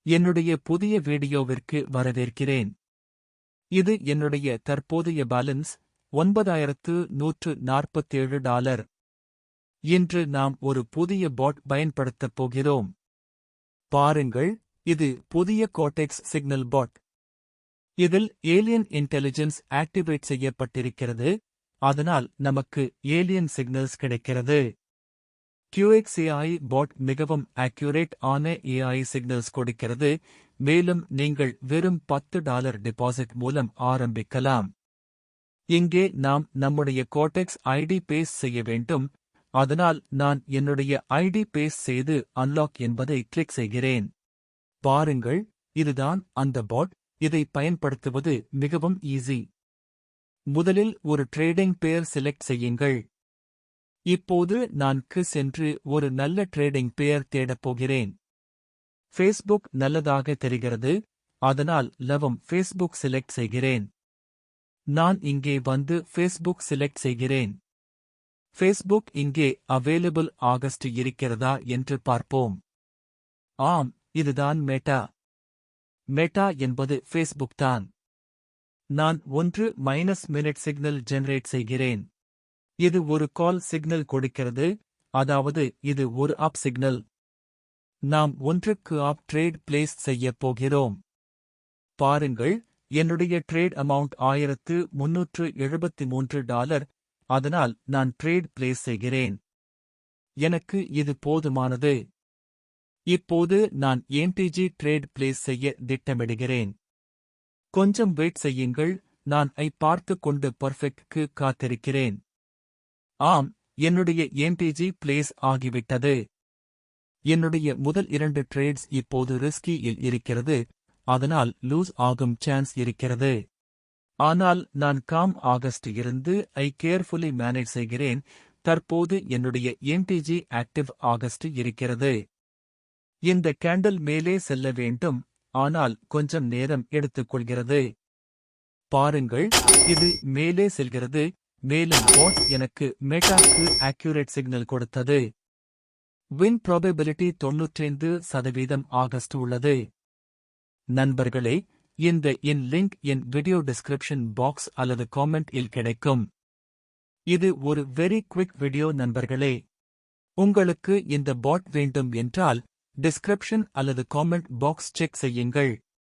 என்னுடைய புதிய வீடியோவிற்கு வரவேற்கிறேன். இது என்னுடைய தற்போதைய பேலன்ஸ் $9,147. இன்று நாம் ஒரு புதிய பாட் பயன்படுத்தப் போகிறோம். பாருங்கள், இது புதிய கோர்டெக்ஸ் சிக்னல் பாட். இதில் ஏலியன் இன்டெலிஜென்ஸ் ஆக்டிவேட் செய்யப்பட்டிருக்கிறது, அதனால் நமக்கு ஏலியன் சிக்னல்ஸ் கிடைக்கிறது. QXAI பாட் மிகவும் அக்யூரேட் ஆன AI சிக்னல்ஸ் கொடுக்கிறது, மேலும் நீங்கள் வெறும் $10 டெபாசிட் மூலம் ஆரம்பிக்கலாம். இங்கே நாம் நம்முடைய கோர்டெக்ஸ் ஐடி பேஸ்ட் செய்ய வேண்டும், அதனால் நான் என்னுடைய ஐடி பேஸ்ட் செய்து அன்லாக் என்பதை கிளிக் செய்கிறேன். பாருங்கள், இதுதான் அந்த பாட். இதை பயன்படுத்துவது மிகவும் ஈஸி. முதலில் ஒரு ட்ரேடிங் பேர் செலக்ட் செய்யுங்கள். இப்போது நான் சென்று ஒரு நல்ல ட்ரேடிங் பேர் தேடப் போகிறேன். ஃபேஸ்புக் நல்லதாக தெரிகிறது, அதனால் ஃபேஸ்புக் செலக்ட் செய்கிறேன். நான் இங்கே வந்து ஃபேஸ்புக் செலக்ட் செய்கிறேன். ஃபேஸ்புக் இங்கே அவைலபிள் ஆகஸ்ட் இருக்கிறதா என்று பார்ப்போம். ஆம், இதுதான் மெட்டா. மெட்டா என்பது ஃபேஸ்புக் தான். நான் 1-மினிட் சிக்னல் ஜெனரேட் செய்கிறேன். இது ஒரு கால் சிக்னல் கொடுக்கிறது, அதாவது இது ஒரு அப் சிக்னல். நாம் 1க்கு அப் ட்ரேட் பிளேஸ் செய்யப் போகிறோம். பாருங்கள், என்னுடைய ட்ரேட் அமௌண்ட் $1,373, அதனால் நான் ட்ரேட் பிளேஸ் செய்கிறேன். எனக்கு இது போதுமானது. இப்போது நான் MTG ட்ரேட் பிளேஸ் செய்ய திட்டமிடுகிறேன். கொஞ்சம் வெயிட் செய்யுங்கள், நான் பார்த்துக் கொண்டு பர்ஃபெக்ட்க்கு காத்திருக்கிறேன். ஆம், என்னுடைய MTG பிளேஸ் ஆகிவிட்டது. என்னுடைய முதல் 2 ட்ரேட்ஸ் இப்போது ரிஸ்கியில் இருக்கிறது, அதனால் லூஸ் ஆகும் சான்ஸ் இருக்கிறது. ஆனால் நான் காம் ஆகஸ்ட் இருந்து கேர்ஃபுல்லி மேனேஜ் செய்கிறேன். தற்போது என்னுடைய MTG ஆக்டிவ் ஆகஸ்ட் இருக்கிறது. இந்த கேண்டில் மேலே செல்ல வேண்டும், ஆனால் கொஞ்சம் நேரம் எடுத்துக்கொள்கிறது. பாருங்கள், இது மேலே செல்கிறது, மேலும் பாட் எனக்கு மெட்டாக்கு அக்யூரேட் சிக்னல் கொடுத்தது. வின் ப்ராபபிலிட்டி 95% ஆகஸ்ட் உள்ளது. நண்பர்களே, இந்த லிங்க் என் வீடியோ டிஸ்கிரிப்ஷன் பாக்ஸ் அல்லது காமெண்ட் இல் கிடைக்கும். இது ஒரு வெரி குவிக் வீடியோ நண்பர்களே. உங்களுக்கு இந்த பாட் வேண்டும் என்றால் டிஸ்கிரிப்ஷன் அல்லது காமெண்ட் பாக்ஸ் செக் செய்யுங்கள்.